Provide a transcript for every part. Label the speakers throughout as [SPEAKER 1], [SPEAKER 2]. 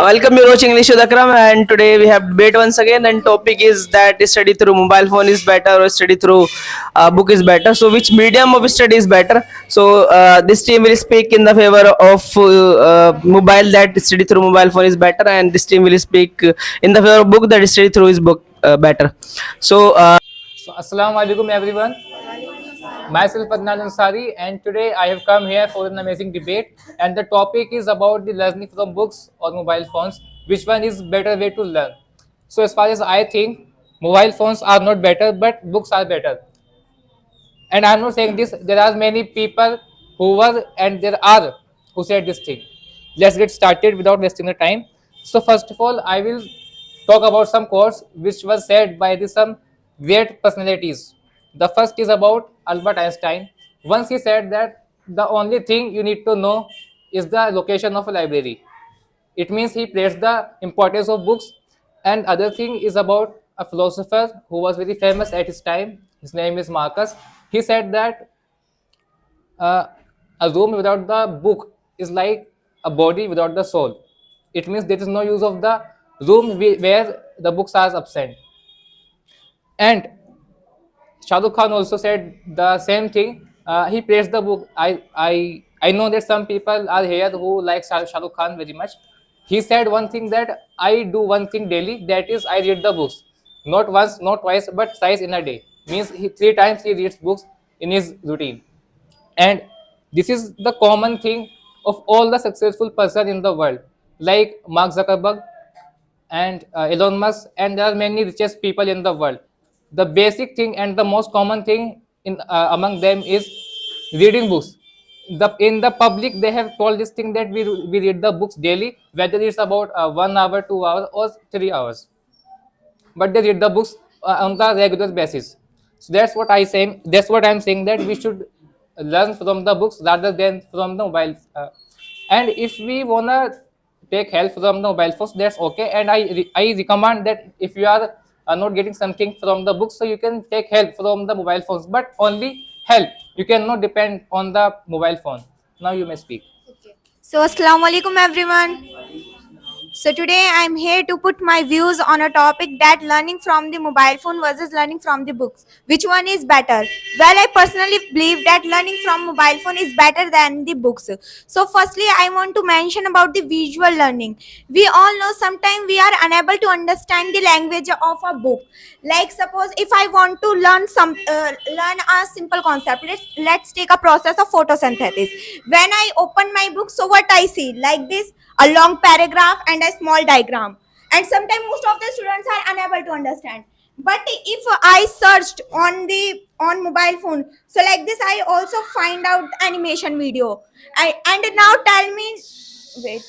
[SPEAKER 1] Welcome, you're watching English with Akram, and today we have debate once again. And topic is that study through mobile phone is better or study through book is better. So, which medium of study is better? So, this team will speak in the favor of mobile, that study through mobile phone is better, and this team will speak in the favor of book, that study through is book better. So,
[SPEAKER 2] So, Assalamu alaikum everyone. Myself Adnan Ansari, and today I have come here for an amazing debate. And the topic is about the learning from books or mobile phones. Which one is better way to learn? So, as far as I think, mobile phones are not better, but books are better. And I'm not saying this. There are many people who were and there are who said this thing. Let's get started without wasting the time. So first of all, I will talk about some quotes which was said by some great personalities. The first is about Albert Einstein. Once he said that the only thing you need to know is the location of a library. It means he placed the importance of books. And other thing is about a philosopher who was very famous at his time. His name is Marcus. He said that uh, a room without the book is like a body without the soul. It means there is no use of the room where the books are absent. And Shah Rukh Khan also said the same thing. He praised the book. I know that some people are here who like Shah Rukh Khan very much. He said one thing that I do one thing daily. That is, I read the books, not once, not twice, but thrice in a day. Means three times he reads books in his routine. And this is the common thing of all the successful person in the world, like Mark Zuckerberg and Elon Musk, and there are many richest people in the world. The basic thing and the most common thing in among them is reading books. In the public, they have told this thing that we read the books daily, whether it's about 1 hour, 2 hours, or 3 hours, but they read the books on the regular basis. So that's what I say. That's what I'm saying, that we should learn from the books rather than from the mobile. And if we wanna take help from the mobile phones, that's okay. And I recommend that if you are not getting something from the books, so you can take help from the mobile phones, but only help. You cannot depend on the mobile phone. Now you may speak.
[SPEAKER 3] So, Assalamu alaikum everyone. So, today I'm here to put my views on a topic that learning from the mobile phone versus learning from the books. Which one is better? Well, I personally believe that learning from mobile phone is better than the books. So, firstly, I want to mention about the visual learning. We all know sometimes we are unable to understand the language of a book. Like, suppose if I want to learn a simple concept, let's take a process of photosynthesis. When I open my book, so what I see like this, a long paragraph and a small diagram, and sometimes most of the students are unable to understand. But if I searched on mobile phone, so like this, I also find out animation video. And now tell me, wait.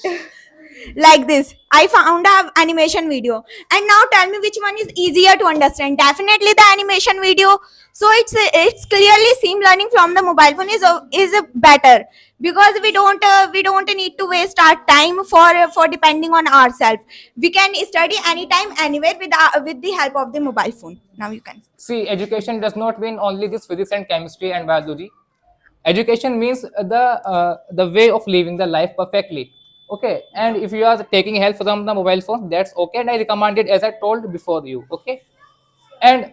[SPEAKER 3] Like this, I found a animation video, and now tell me which one is easier to understand. Definitely the animation video. So it's clearly seem learning from the mobile phone is better, because we don't need to waste our time for depending on ourselves. We can study anytime, anywhere with the help of the mobile phone. Now you can.
[SPEAKER 2] See, education does not mean only this physics and chemistry and biology. Education means the way of living the life perfectly. Okay, and if you are taking help from the mobile phone, that's okay. And I recommend it as I told before you. Okay, and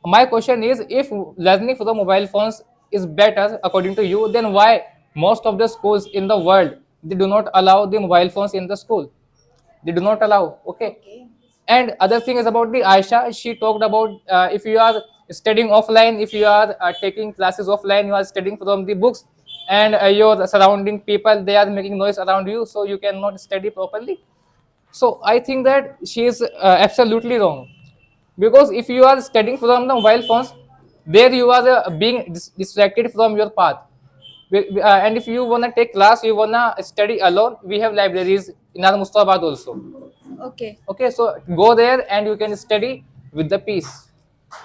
[SPEAKER 2] my question is, if learning from the mobile phones is better according to you, then why most of the schools in the world they do not allow the mobile phones in the school? They do not allow. Okay, and other thing is about the Aisha. She talked about if you are studying offline, if you are taking classes offline, you are studying from the books, and your surrounding people they are making noise around you, so you cannot study properly. So I think that she is absolutely wrong, because if you are studying from the mobile phones, there you are being distracted from your path. And if you wanna take class, you wanna study alone, we have libraries in our Mustabad also.
[SPEAKER 3] Okay.
[SPEAKER 2] Okay, so go there and you can study with the peace.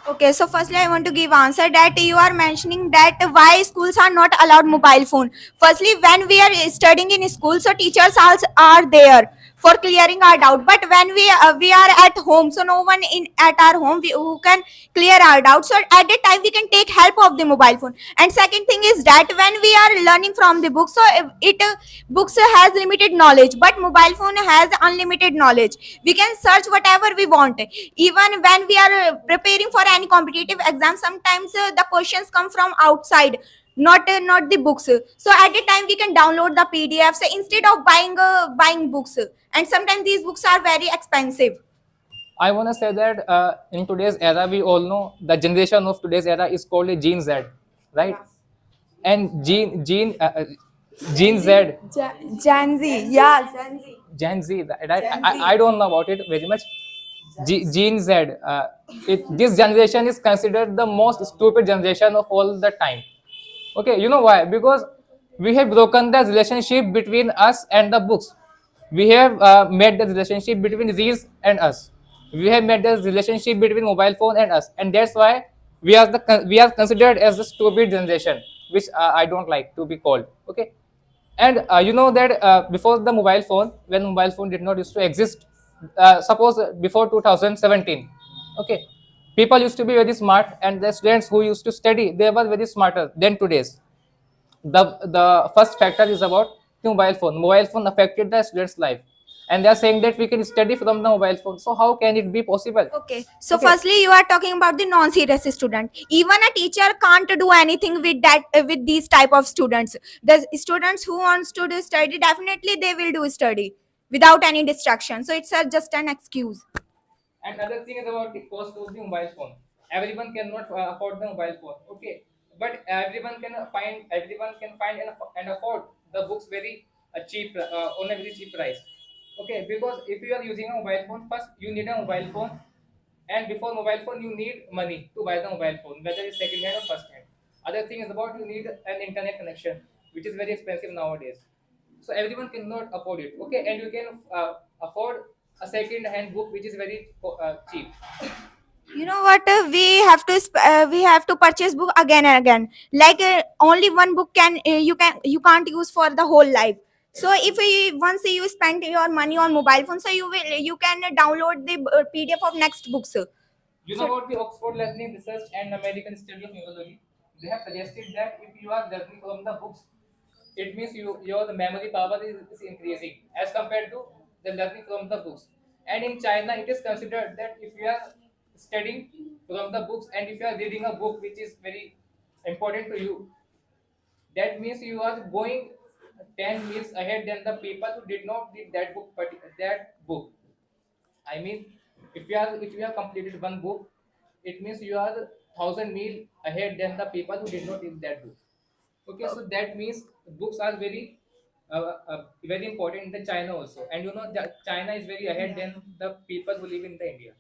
[SPEAKER 3] Okay, so firstly, I want to give answer that you are mentioning that why schools are not allowed mobile phone. Firstly, when we are studying in school, so teachers also are there for clearing our doubt. But when we are at home, so no one in at our home who can clear our doubts. So at that time we can take help of the mobile phone. And second thing is that when we are learning from the book, so books has limited knowledge, but mobile phone has unlimited knowledge. We can search whatever we want. Even when we are preparing for any competitive exam, sometimes the questions come from outside, not the books. So at the time we can download the PDFs instead of buying books. And sometimes these books are very expensive.
[SPEAKER 2] I want to say that in today's era, we all know the generation of today's era is called a Gen Z, right? And Gen Z,
[SPEAKER 3] Gen Z, yeah, Gen Z.
[SPEAKER 2] Gen Z, right? I don't know about it very much. Gen Z, this generation is considered the most stupid generation of all the time. Okay, you know why? Because we have broken the relationship between us and the books. We have made the relationship between reels and us. We have made the relationship between mobile phone and us, and that's why we are considered as the stupid generation, which I don't like to be called. Okay, and you know that before the mobile phone, when mobile phone did not used to exist, suppose before 2017, okay, people used to be very smart, and the students who used to study, they were very smarter than today's. The first factor is about the mobile phone. Mobile phone affected the students' life, and they are saying that we can study from the mobile phone. So how can it be possible?
[SPEAKER 3] Okay, so
[SPEAKER 2] Okay.
[SPEAKER 3] firstly, you are talking about the non-serious student. Even a teacher can't do anything with that with these type of students. The students who wants to do study, definitely they will do study without any distraction. So it's just an excuse.
[SPEAKER 2] And other thing is about the cost of the mobile phone. Everyone cannot afford the mobile phone. Okay, but everyone can find and afford the books very cheap on a very cheap price. Okay, because if you are using a mobile phone, first you need a mobile phone, and before mobile phone you need money to buy the mobile phone, whether it's second hand or first hand. Other thing is about you need an internet connection, which is very expensive nowadays. So everyone cannot afford it. Okay, and you can afford a second hand book which is very cheap.
[SPEAKER 3] You know what? We have to purchase book again and again. Like only one book you can't use for the whole life. So if once you spend your money on mobile phone, so you can download the PDF of next books.
[SPEAKER 2] You know about the Oxford Learning Research and American Study of Neurology? They have suggested that if you are learning from the books, it means your memory power is increasing as compared to the learning from the books. And in China, it is considered that if you are studying from the books and if you are reading a book which is very important to you, that means you are going 10 years ahead than the people who did not read that book. That book. I mean, if you have completed one book, it means you are 1,000 mil ahead than the people who did not read that book. Okay, so that means books are very important in the China also, and you know that China is very ahead than the people who live in the India.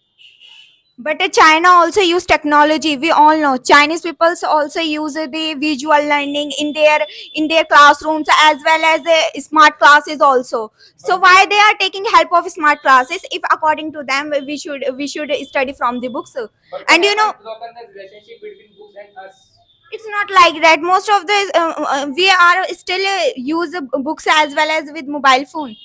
[SPEAKER 3] But China also use technology. We all know Chinese people also use the visual learning in their classrooms as well as smart classes also. So
[SPEAKER 2] But
[SPEAKER 3] why they are taking help of smart classes if according to them we should study from the books?
[SPEAKER 2] but they
[SPEAKER 3] And
[SPEAKER 2] have not broken the relationship between books and us.
[SPEAKER 3] it's not like that. Most of the we are still use books as well as with mobile phone.